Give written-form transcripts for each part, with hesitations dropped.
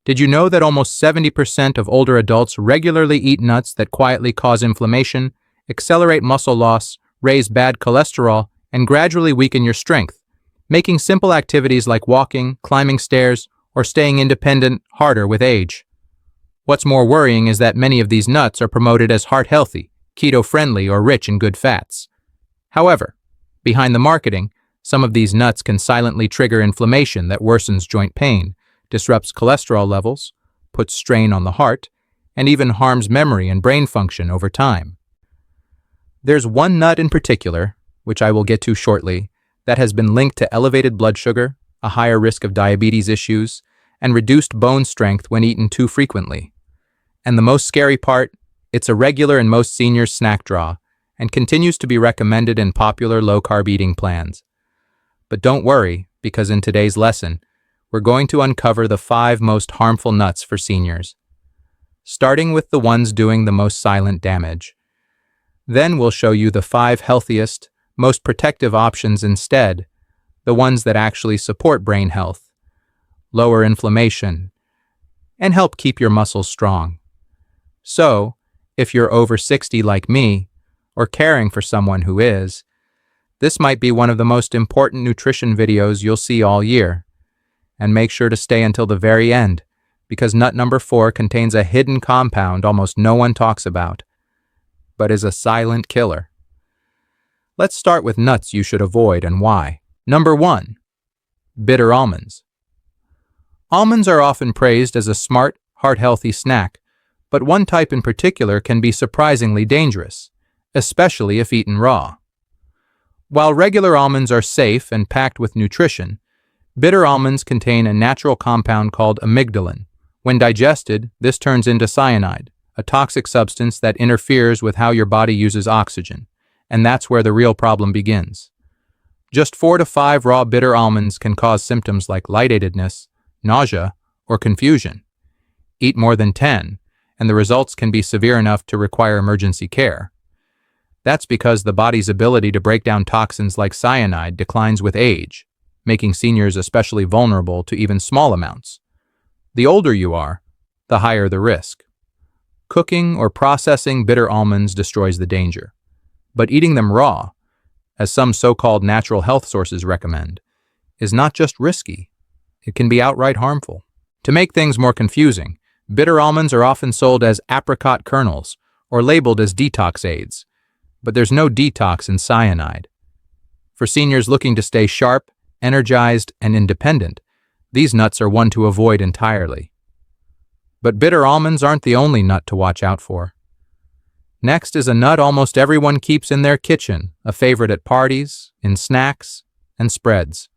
Did you know that almost 70% of older adults regularly eat nuts that quietly cause inflammation, accelerate muscle loss, raise bad cholesterol, and gradually weaken your strength, making simple activities like walking, climbing stairs, or staying independent harder with age? What's more worrying is that many of these nuts are promoted as heart-healthy, keto-friendly, or rich in good fats. However, behind the marketing, some of these nuts can silently trigger inflammation that worsens joint pain, disrupts cholesterol levels, puts strain on the heart, and even harms memory and brain function over time. There's one nut in particular, which I will get to shortly, that has been linked to elevated blood sugar, a higher risk of diabetes issues, and reduced bone strength when eaten too frequently. And the most scary part, it's a regular in most seniors' snack drawer and continues to be recommended in popular low-carb eating plans. But don't worry, because in today's lesson, we're going to uncover the 5 most harmful nuts for seniors, starting with the ones doing the most silent damage. Then we'll show you the 5 healthiest, most protective options instead, the ones that actually support brain health, lower inflammation, and help keep your muscles strong. So, if you're over 60 like me, or caring for someone who is, this might be one of the most important nutrition videos you'll see all year. And make sure to stay until the very end, because nut number 4 contains a hidden compound almost no one talks about, but is a silent killer. Let's start with nuts you should avoid and why. Number 1. Bitter almonds. Almonds are often praised as a smart, heart-healthy snack, but one type in particular can be surprisingly dangerous, especially if eaten raw. While regular almonds are safe and packed with nutrition, bitter almonds contain a natural compound called amygdalin. When digested, this turns into cyanide, a toxic substance that interferes with how your body uses oxygen, and that's where the real problem begins. Just 4 to 5 raw bitter almonds can cause symptoms like lightheadedness, nausea, or confusion. Eat more than 10, and the results can be severe enough to require emergency care. That's because the body's ability to break down toxins like cyanide declines with age, making seniors especially vulnerable to even small amounts. The older you are, the higher the risk. Cooking or processing bitter almonds destroys the danger, but eating them raw, as some so-called natural health sources recommend, is not just risky, it can be outright harmful. To make things more confusing, bitter almonds are often sold as apricot kernels or labeled as detox aids, but there's no detox in cyanide. For seniors looking to stay sharp, energized, and independent, these nuts are one to avoid entirely. But bitter almonds aren't the only nut to watch out for. Next is a nut almost everyone keeps in their kitchen, a favorite at parties, in snacks, and spreads.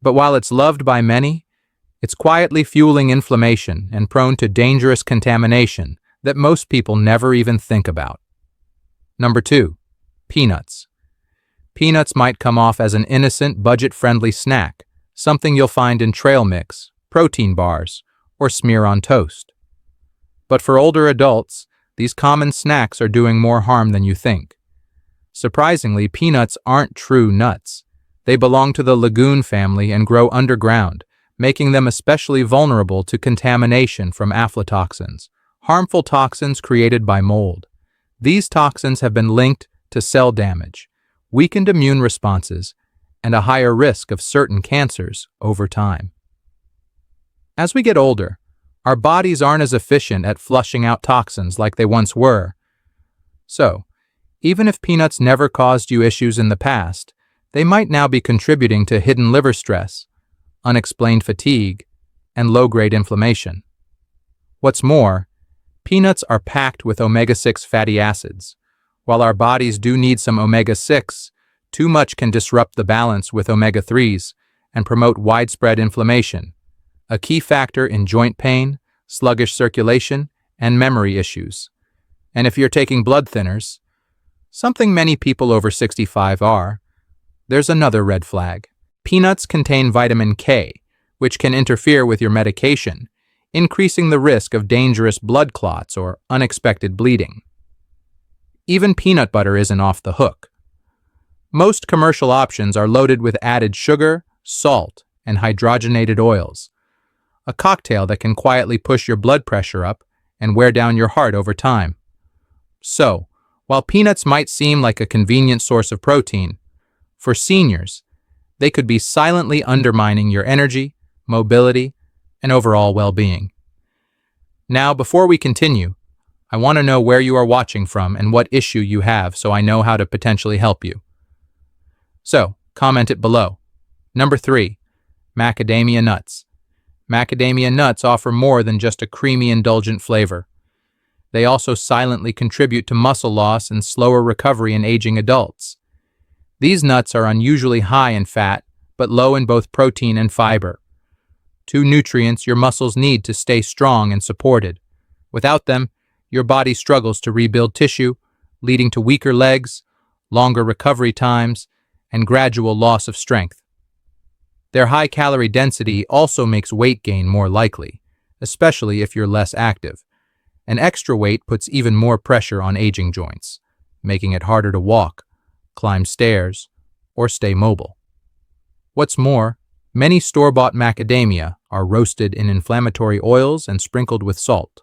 But while it's loved by many, it's quietly fueling inflammation and prone to dangerous contamination that most people never even think about. Number 2. Peanuts. Peanuts might come off as an innocent, budget-friendly snack, something you'll find in trail mix, protein bars, or smear on toast. But for older adults, these common snacks are doing more harm than you think. Surprisingly, peanuts aren't true nuts. They belong to the legume family and grow underground, making them especially vulnerable to contamination from aflatoxins, harmful toxins created by mold. These toxins have been linked to cell damage, weakened immune responses, and a higher risk of certain cancers over time. As we get older, our bodies aren't as efficient at flushing out toxins like they once were. So, even if peanuts never caused you issues in the past, they might now be contributing to hidden liver stress, unexplained fatigue, and low-grade inflammation. What's more, peanuts are packed with omega-6 fatty acids. While our bodies do need some omega-6, too much can disrupt the balance with omega-3s and promote widespread inflammation, a key factor in joint pain, sluggish circulation, and memory issues. And if you're taking blood thinners, something many people over 65 are, there's another red flag. Peanuts contain vitamin K, which can interfere with your medication, increasing the risk of dangerous blood clots or unexpected bleeding. Even peanut butter isn't off the hook. Most commercial options are loaded with added sugar, salt, and hydrogenated oils. a cocktail that can quietly push your blood pressure up and wear down your heart over time. So, while peanuts might seem like a convenient source of protein, for seniors, they could be silently undermining your energy, mobility, and overall well-being. Now, before we continue, I want to know where you are watching from and what issue you have so I know how to potentially help you. So, comment it below. Number 3. Macadamia nuts. Macadamia nuts offer more than just a creamy, indulgent flavor. They also silently contribute to muscle loss and slower recovery in aging adults. These nuts are unusually high in fat, but low in both protein and fiber. Two nutrients your muscles need to stay strong and supported. Without them, your body struggles to rebuild tissue, leading to weaker legs, longer recovery times, and gradual loss of strength. Their high calorie density also makes weight gain more likely, especially if you're less active. And extra weight puts even more pressure on aging joints, making it harder to walk, climb stairs, or stay mobile. What's more, many store-bought macadamia are roasted in inflammatory oils and sprinkled with salt,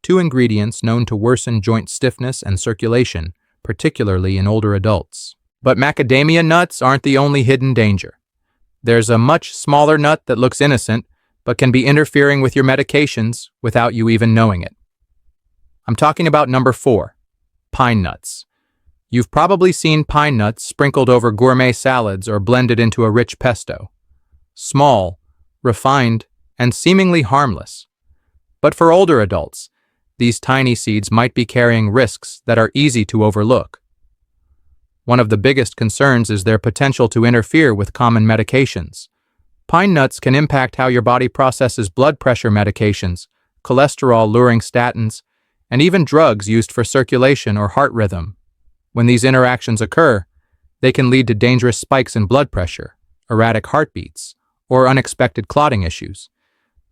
two ingredients known to worsen joint stiffness and circulation, particularly in older adults. But macadamia nuts aren't the only hidden danger. There's a much smaller nut that looks innocent, but can be interfering with your medications without you even knowing it. I'm talking about number 4, pine nuts. You've probably seen pine nuts sprinkled over gourmet salads or blended into a rich pesto. Small, refined, and seemingly harmless. But for older adults, these tiny seeds might be carrying risks that are easy to overlook. One of the biggest concerns is their potential to interfere with common medications. Pine nuts can impact how your body processes blood pressure medications, cholesterol-lowering statins, and even drugs used for circulation or heart rhythm. When these interactions occur, they can lead to dangerous spikes in blood pressure, erratic heartbeats, or unexpected clotting issues,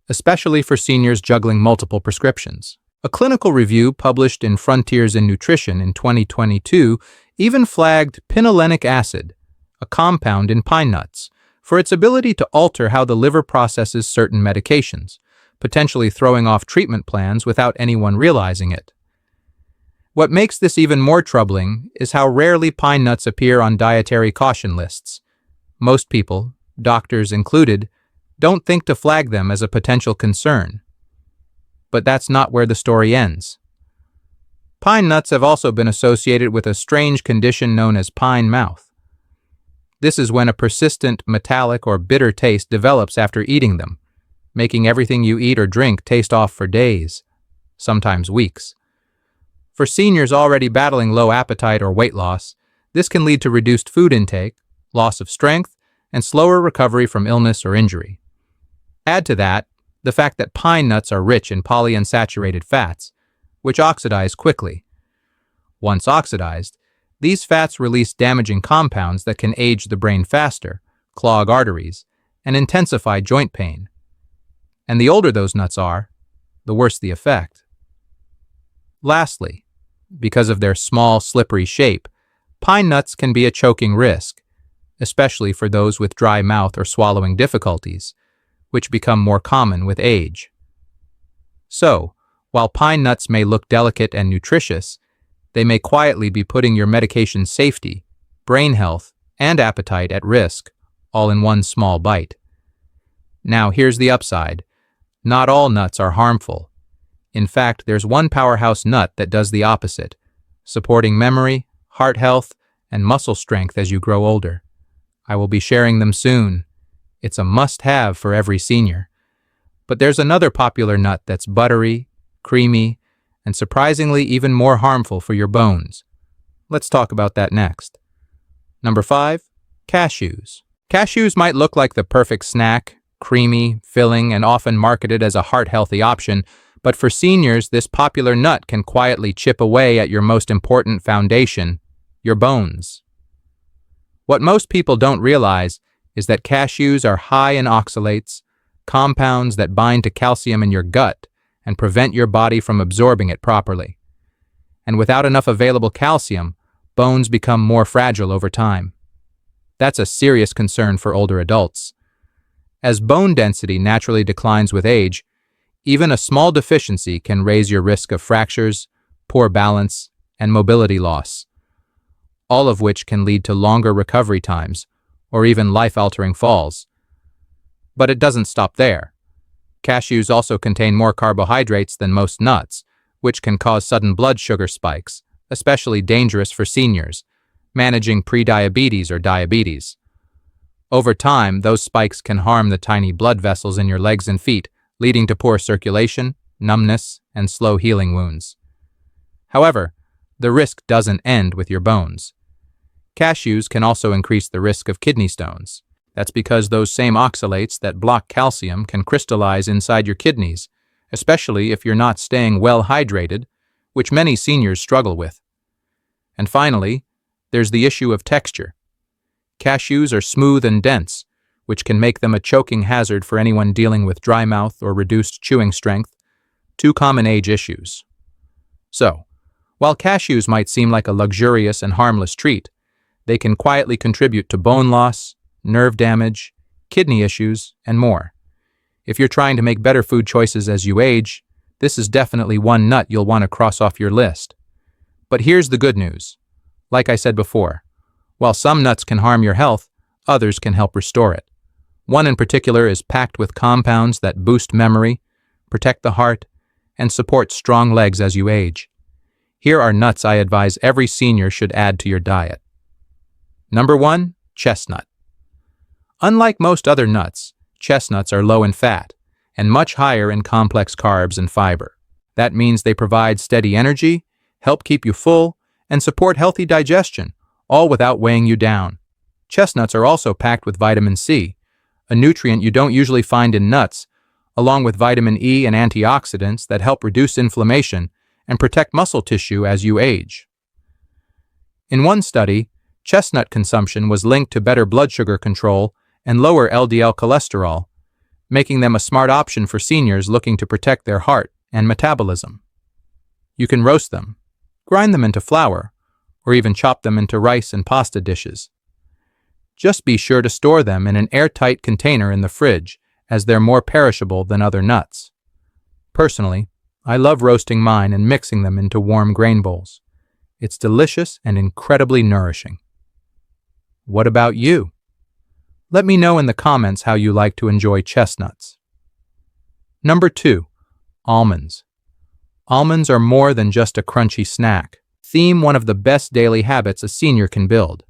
especially for seniors juggling multiple prescriptions. A clinical review published in Frontiers in Nutrition in 2022 even flagged pinolenic acid, a compound in pine nuts, for its ability to alter how the liver processes certain medications, potentially throwing off treatment plans without anyone realizing it. What makes this even more troubling is how rarely pine nuts appear on dietary caution lists. Most people, doctors included, don't think to flag them as a potential concern. But that's not where the story ends. Pine nuts have also been associated with a strange condition known as pine mouth. This is when a persistent, metallic, or bitter taste develops after eating them, making everything you eat or drink taste off for days, sometimes weeks. For seniors already battling low appetite or weight loss, this can lead to reduced food intake, loss of strength, and slower recovery from illness or injury. Add to that the fact that pine nuts are rich in polyunsaturated fats, which oxidize quickly. Once oxidized, these fats release damaging compounds that can age the brain faster, clog arteries, and intensify joint pain. And the older those nuts are, the worse the effect. Lastly, because of their small, slippery shape, pine nuts can be a choking risk, especially for those with dry mouth or swallowing difficulties, which become more common with age. So, while pine nuts may look delicate and nutritious, they may quietly be putting your medication safety, brain health, and appetite at risk, all in one small bite. Now, here's the upside. Not all nuts are harmful. In fact, there's one powerhouse nut that does the opposite, supporting memory, heart health, and muscle strength as you grow older. I will be sharing them soon. It's a must-have for every senior. But there's another popular nut that's buttery, creamy, and surprisingly even more harmful for your bones. Let's talk about that next. Number 5, cashews. Cashews might look like the perfect snack, creamy, filling, and often marketed as a heart-healthy option, but for seniors, this popular nut can quietly chip away at your most important foundation, your bones. What most people don't realize is that cashews are high in oxalates, compounds that bind to calcium in your gut and prevent your body from absorbing it properly. And without enough available calcium, bones become more fragile over time. That's a serious concern for older adults. As bone density naturally declines with age, even a small deficiency can raise your risk of fractures, poor balance, and mobility loss, all of which can lead to longer recovery times or even life-altering falls. But it doesn't stop there. Cashews also contain more carbohydrates than most nuts, which can cause sudden blood sugar spikes, especially dangerous for seniors managing prediabetes or diabetes. Over time, those spikes can harm the tiny blood vessels in your legs and feet, leading to poor circulation, numbness, and slow healing wounds. However, the risk doesn't end with your bones. Cashews can also increase the risk of kidney stones. That's because those same oxalates that block calcium can crystallize inside your kidneys, especially if you're not staying well hydrated, which many seniors struggle with. And finally, there's the issue of texture. Cashews are smooth and dense, which can make them a choking hazard for anyone dealing with dry mouth or reduced chewing strength, two common age issues. So, while cashews might seem like a luxurious and harmless treat, they can quietly contribute to bone loss, nerve damage, kidney issues, and more. If you're trying to make better food choices as you age, this is definitely one nut you'll want to cross off your list. But here's the good news. Like I said before, while some nuts can harm your health, others can help restore it. One in particular is packed with compounds that boost memory, protect the heart, and support strong legs as you age. Here are nuts I advise every senior should add to your diet. Number 1, chestnut. Unlike most other nuts, chestnuts are low in fat and much higher in complex carbs and fiber. That means they provide steady energy, help keep you full, and support healthy digestion, all without weighing you down. Chestnuts are also packed with vitamin C, a nutrient you don't usually find in nuts, along with vitamin E and antioxidants that help reduce inflammation and protect muscle tissue as you age. In one study, chestnut consumption was linked to better blood sugar control and lower LDL cholesterol, making them a smart option for seniors looking to protect their heart and metabolism. You can roast them, grind them into flour, or even chop them into rice and pasta dishes. Just be sure to store them in an airtight container in the fridge, as they're more perishable than other nuts. Personally, I love roasting mine and mixing them into warm grain bowls. It's delicious and incredibly nourishing. What about you? Let me know in the comments how you like to enjoy chestnuts. Number 2, almonds. Almonds are more than just a crunchy snack. Theme one of the best daily habits a senior can build.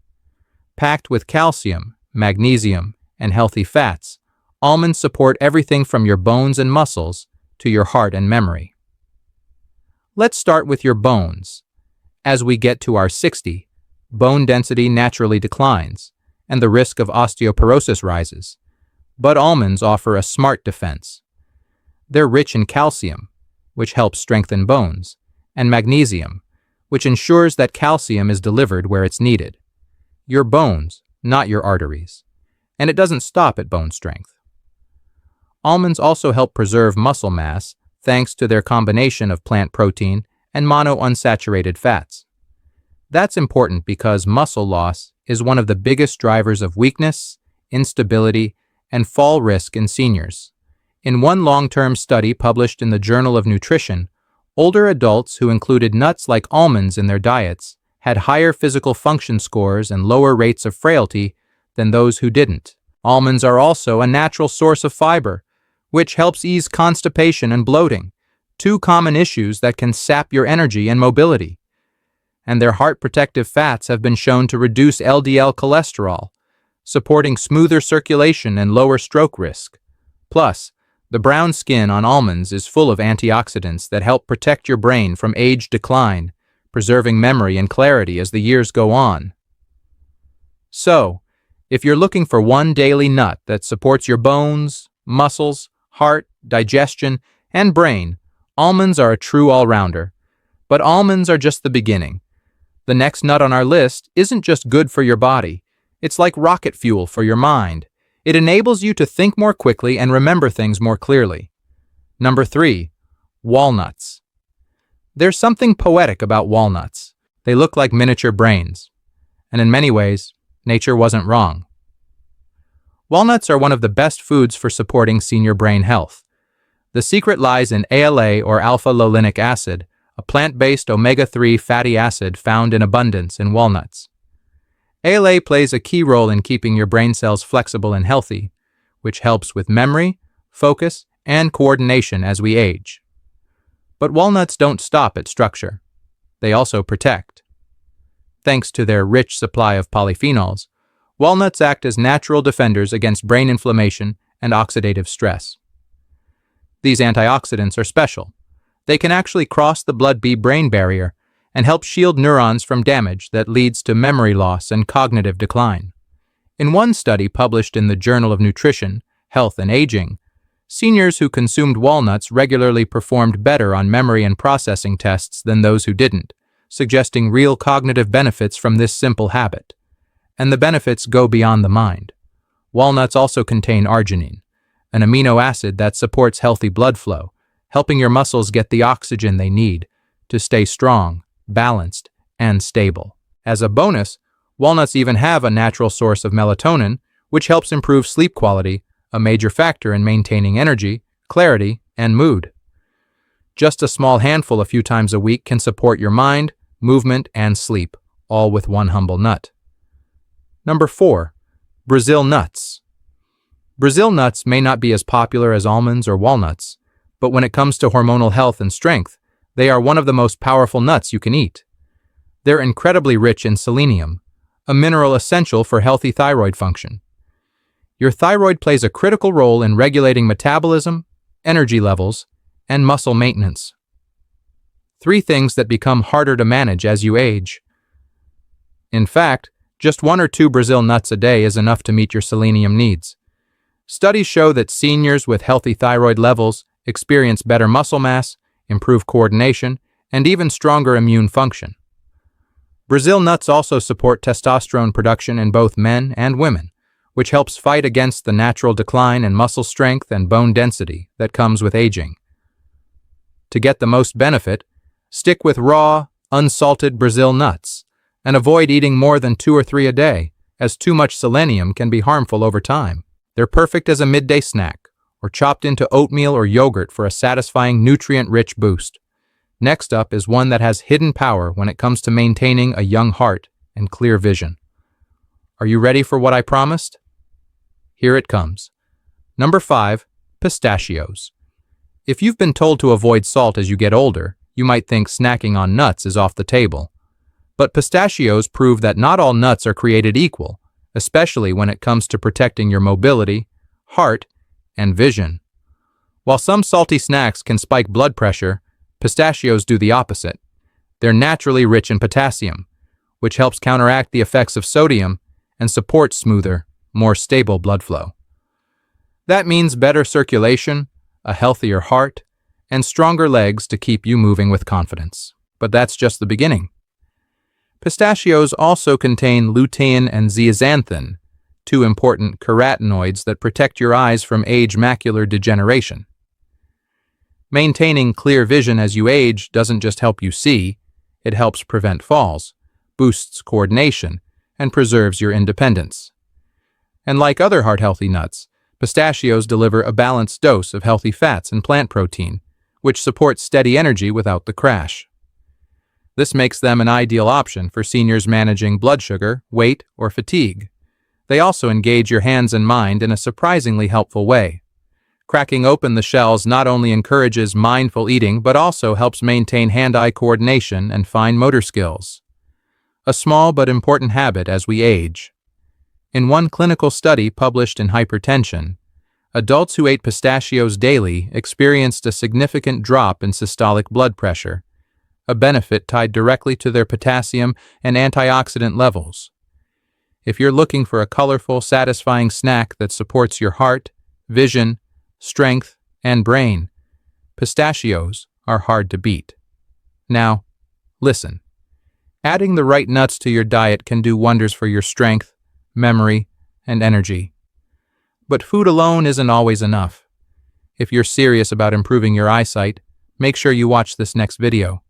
Packed with calcium, magnesium, and healthy fats, almonds support everything from your bones and muscles to your heart and memory. Let's start with your bones. As we get to our 60, bone density naturally declines, and the risk of osteoporosis rises. But almonds offer a smart defense. They're rich in calcium, which helps strengthen bones, and magnesium, which ensures that calcium is delivered where it's needed. Your bones, not your arteries. And it doesn't stop at bone strength. Almonds also help preserve muscle mass thanks to their combination of plant protein and monounsaturated fats. That's important because muscle loss is one of the biggest drivers of weakness, instability, and fall risk in seniors. In one long-term study published in the Journal of Nutrition, older adults who included nuts like almonds in their diets had higher physical function scores and lower rates of frailty than those who didn't. Almonds are also a natural source of fiber, which helps ease constipation and bloating, two common issues that can sap your energy and mobility. And their heart-protective fats have been shown to reduce LDL cholesterol, supporting smoother circulation and lower stroke risk. Plus, the brown skin on almonds is full of antioxidants that help protect your brain from age decline, preserving memory and clarity as the years go on. So, if you're looking for one daily nut that supports your bones, muscles, heart, digestion, and brain, almonds are a true all-rounder. But almonds are just the beginning. The next nut on our list isn't just good for your body. It's like rocket fuel for your mind. It enables you to think more quickly and remember things more clearly. Number 3, walnuts. There's something poetic about walnuts. They look like miniature brains. And in many ways, nature wasn't wrong. Walnuts are one of the best foods for supporting senior brain health. The secret lies in ALA or alpha-linolenic acid, a plant-based omega-3 fatty acid found in abundance in walnuts. ALA plays a key role in keeping your brain cells flexible and healthy, which helps with memory, focus, and coordination as we age. But walnuts don't stop at structure. They also protect. Thanks to their rich supply of polyphenols, walnuts act as natural defenders against brain inflammation and oxidative stress. These antioxidants are special. They can actually cross the blood-brain barrier and help shield neurons from damage that leads to memory loss and cognitive decline. In one study published in the Journal of Nutrition, Health and Aging, seniors who consumed walnuts regularly performed better on memory and processing tests than those who didn't, suggesting real cognitive benefits from this simple habit. And the benefits go beyond the mind. Walnuts also contain arginine, an amino acid that supports healthy blood flow, helping your muscles get the oxygen they need to stay strong, balanced, and stable. As a bonus, walnuts even have a natural source of melatonin, which helps improve sleep quality, a major factor in maintaining energy, clarity, and mood. Just a small handful a few times a week can support your mind, movement, and sleep, all with one humble nut. Number 4. Brazil nuts. Brazil nuts may not be as popular as almonds or walnuts, but when it comes to hormonal health and strength, they are one of the most powerful nuts you can eat. They're incredibly rich in selenium, a mineral essential for healthy thyroid function. Your thyroid plays a critical role in regulating metabolism, energy levels, and muscle maintenance. 3 things that become harder to manage as you age. In fact, just 1 or 2 Brazil nuts a day is enough to meet your selenium needs. Studies show that seniors with healthy thyroid levels experience better muscle mass, improve coordination, and even stronger immune function. Brazil nuts also support testosterone production in both men and women, which helps fight against the natural decline in muscle strength and bone density that comes with aging. To get the most benefit, stick with raw, unsalted Brazil nuts, and avoid eating more than 2 or 3 a day, as too much selenium can be harmful over time. They're perfect as a midday snack, or chopped into oatmeal or yogurt for a satisfying nutrient-rich boost. Next up is one that has hidden power when it comes to maintaining a young heart and clear vision. Are you ready for what I promised? Here it comes. Number 5, pistachios. If you've been told to avoid salt as you get older, you might think snacking on nuts is off the table. But pistachios prove that not all nuts are created equal, especially when it comes to protecting your mobility, heart, and vision. While some salty snacks can spike blood pressure, pistachios do the opposite. They're naturally rich in potassium, which helps counteract the effects of sodium and supports smoother, more stable blood flow. That means better circulation, a healthier heart, and stronger legs to keep you moving with confidence. But that's just the beginning. Pistachios also contain lutein and zeaxanthin, 2 important carotenoids that protect your eyes from age macular degeneration. Maintaining clear vision as you age doesn't just help you see, it helps prevent falls, boosts coordination, and preserves your independence. And like other heart-healthy nuts, pistachios deliver a balanced dose of healthy fats and plant protein, which supports steady energy without the crash. This makes them an ideal option for seniors managing blood sugar, weight, or fatigue. They also engage your hands and mind in a surprisingly helpful way. Cracking open the shells not only encourages mindful eating but also helps maintain hand-eye coordination and fine motor skills. A small but important habit as we age. In one clinical study published in Hypertension, adults who ate pistachios daily experienced a significant drop in systolic blood pressure, a benefit tied directly to their potassium and antioxidant levels. If you're looking for a colorful, satisfying snack that supports your heart, vision, strength, and brain, pistachios are hard to beat. Now, listen. Adding the right nuts to your diet can do wonders for your strength, memory, and energy. But food alone isn't always enough. If you're serious about improving your eyesight, make sure you watch this next video.